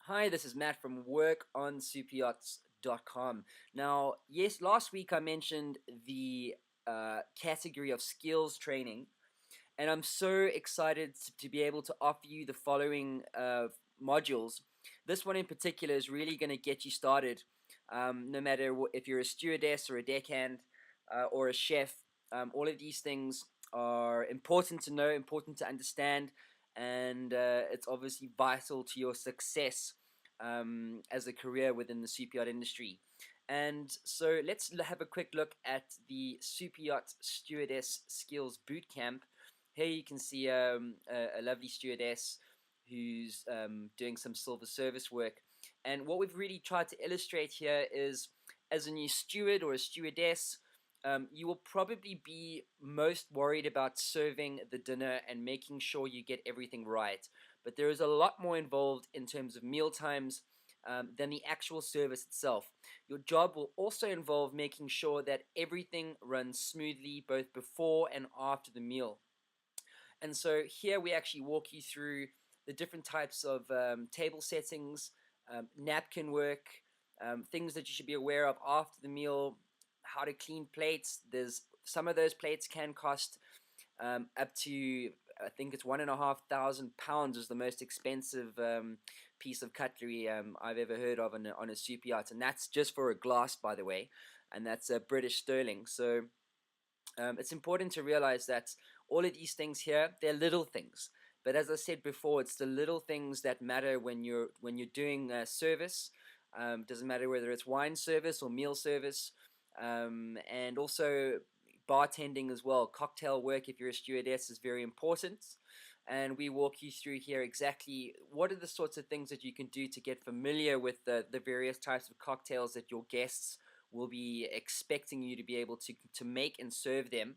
Hi, this is Matt from workonsuperyachts.com. Now, yes, last week I mentioned the category of skills training, and I'm so excited to be able to offer you the following modules. This one in particular is really going to get you started, no matter if you're a stewardess or a deckhand or a chef. All of these things are important to know, important to understand, and it's obviously vital to your success as a career within the super yacht industry. And so let's have a quick look at the Super Yacht Stewardess Skills Bootcamp. Here you can see a lovely stewardess who's doing some silver service work. And what we've really tried to illustrate here is, as a new steward or a stewardess, you will probably be most worried about serving the dinner and making sure you get everything right. But there is a lot more involved in terms of meal times than the actual service itself. Your job will also involve making sure that everything runs smoothly both before and after the meal. And so here we actually walk you through the different types of table settings, napkin work, things that you should be aware of after the meal, how to clean plates. There's some of those plates can cost up to, I think it's £1,500 is the most expensive piece of cutlery I've ever heard of on a super yacht, and that's just for a glass, by the way, and that's British sterling. So it's important to realize that all of these things here, they're little things. But as I said before, it's the little things that matter when you're doing service. Doesn't matter whether it's wine service or meal service, and also bartending as well. Cocktail work, if you're a stewardess, is very important. And we walk you through here exactly what are the sorts of things that you can do to get familiar with the various types of cocktails that your guests will be expecting you to be able to make and serve them.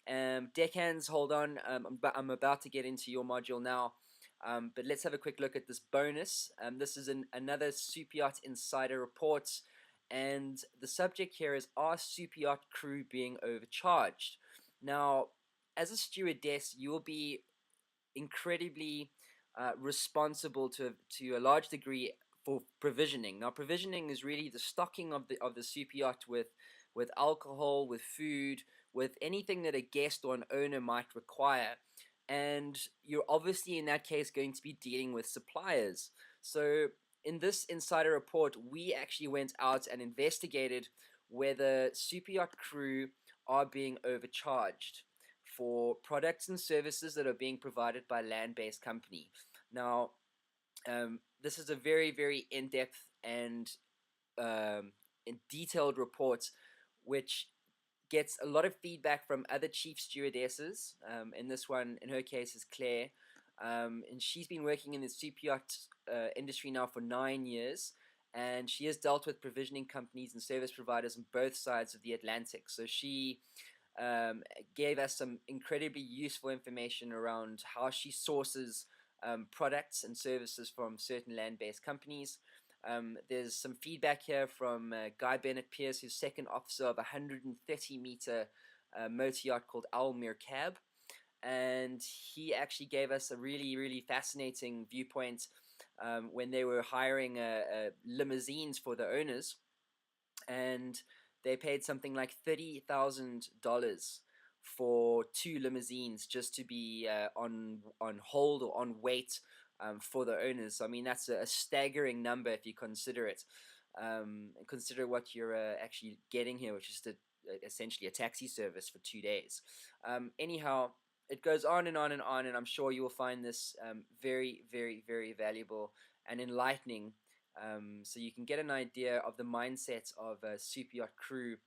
Deckhands, hold on, I'm about to get into your module now, but let's have a quick look at this bonus. This is another Super Yacht Insider Report, and the subject here is, are Super Yacht crew being overcharged? Now, as a stewardess, you will be incredibly responsible to a large degree for provisioning. Now, provisioning is really the stocking of the super yacht with alcohol, with food, with anything that a guest or an owner might require. And you're obviously in that case going to be dealing with suppliers. So in this insider report, we actually went out and investigated whether super yacht crew are being overcharged for products and services that are being provided by land-based company. Now, this is a very, very in-depth and detailed report, which gets a lot of feedback from other chief stewardesses. In this one, in her case, is Claire, and she's been working in the super yacht industry now for 9 years, and she has dealt with provisioning companies and service providers on both sides of the Atlantic. So she gave us some incredibly useful information around how she sources products and services from certain land-based companies. There's some feedback here from Guy Bennett Pierce, who's second officer of a 130-meter motor yacht called Al Mirkab, and he actually gave us a really, really fascinating viewpoint when they were hiring limousines for the owners, and they paid something like $30,000 for 2 limousines just to be on hold or on wait for the owners. I mean, that's a staggering number if you consider it. Consider what you're actually getting here, which is essentially a taxi service for 2 days. Anyhow, it goes on and on and on, and I'm sure you will find this very, very, very valuable and enlightening, so you can get an idea of the mindset of a super yacht crew,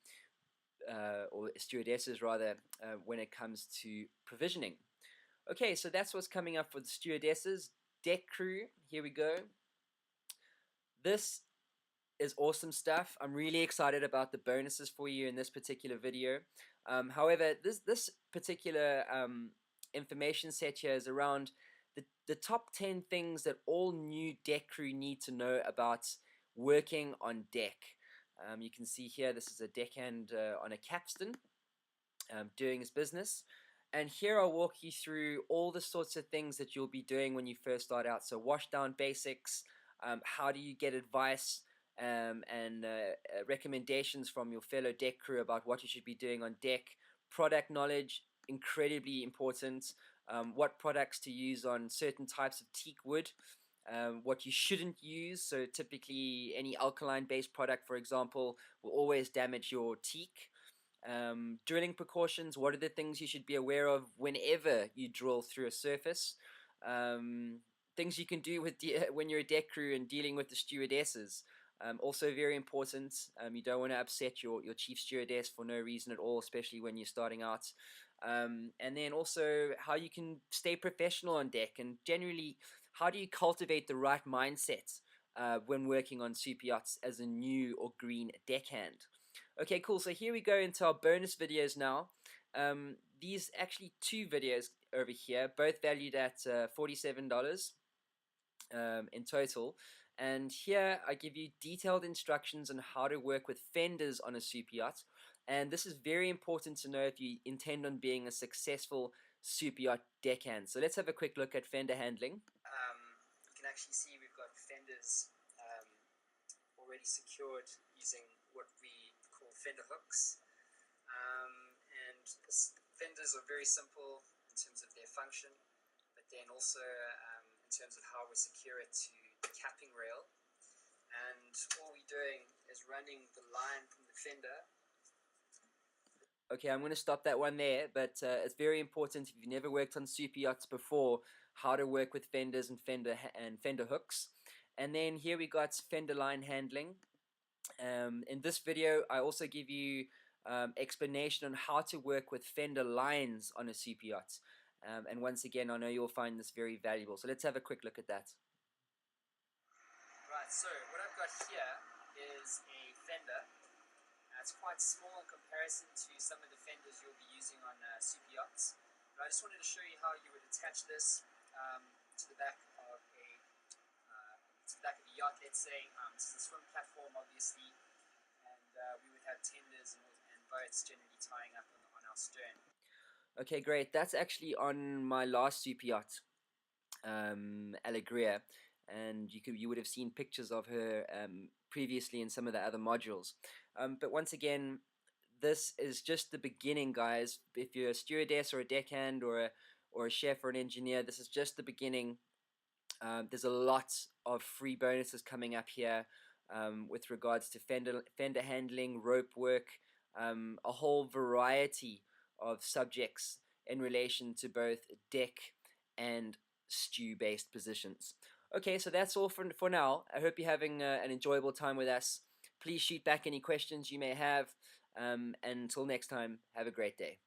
or stewardesses rather, when it comes to provisioning. Okay, so that's what's coming up for the stewardesses. Deck crew, here we go. This is awesome stuff. I'm really excited about the bonuses for you in this particular video. However, this particular information set here is around the top 10 things that all new deck crew need to know about working on deck. You can see here this is a deckhand on a capstan doing his business. And here I'll walk you through all the sorts of things that you'll be doing when you first start out. So wash down basics, How do you get advice and recommendations from your fellow deck crew about what you should be doing on deck? Product knowledge, incredibly important. What products to use on certain types of teak wood, what you shouldn't use. So typically any alkaline based product, for example, will always damage your teak. Drilling precautions, what are the things you should be aware of whenever you drill through a surface? Things you can do with when you're a deck crew and dealing with the stewardesses. Also very important. You don't want to upset your chief stewardess for no reason at all, especially when you're starting out. And then also how you can stay professional on deck, and generally how do you cultivate the right mindset when working on super yachts as a new or green deckhand. Okay, cool. So here we go into our bonus videos now. These actually 2 videos over here, both valued at $47 in total. And here I give you detailed instructions on how to work with fenders on a super yacht. And this is very important to know if you intend on being a successful super yacht deckhand. So let's have a quick look at fender handling. You can actually see we've got fenders already secured using what we call fender hooks. And fenders are very simple in terms of their function, but then also in terms of how we secure it to the capping rail. And all we're doing is running the line from the fender. Okay, I'm going to stop that one there, but it's very important if you've never worked on super yachts before, how to work with fenders and fender hooks. And then here we got fender line handling. In this video, I also give you explanation on how to work with fender lines on a super yacht. And once again, I know you'll find this very valuable. So let's have a quick look at that. Right, so what I've got here is a fender. It's quite small in comparison to some of the fenders you'll be using on super yachts. But I just wanted to show you how you would attach this to the back of a yacht, let's say. This is a swim platform, obviously, and we would have tenders and boats generally tying up on our stern. Okay, great. That's actually on my last super yacht, Alegria, and you would have seen pictures of her previously in some of the other modules. But once again, this is just the beginning, guys. If you're a stewardess or a deckhand or a chef or an engineer, this is just the beginning. There's a lot of free bonuses coming up here with regards to fender handling, rope work, a whole variety of subjects in relation to both deck and stew-based positions. Okay, so that's all for now. I hope you're having an enjoyable time with us. Please shoot back any questions you may have. And until next time, have a great day.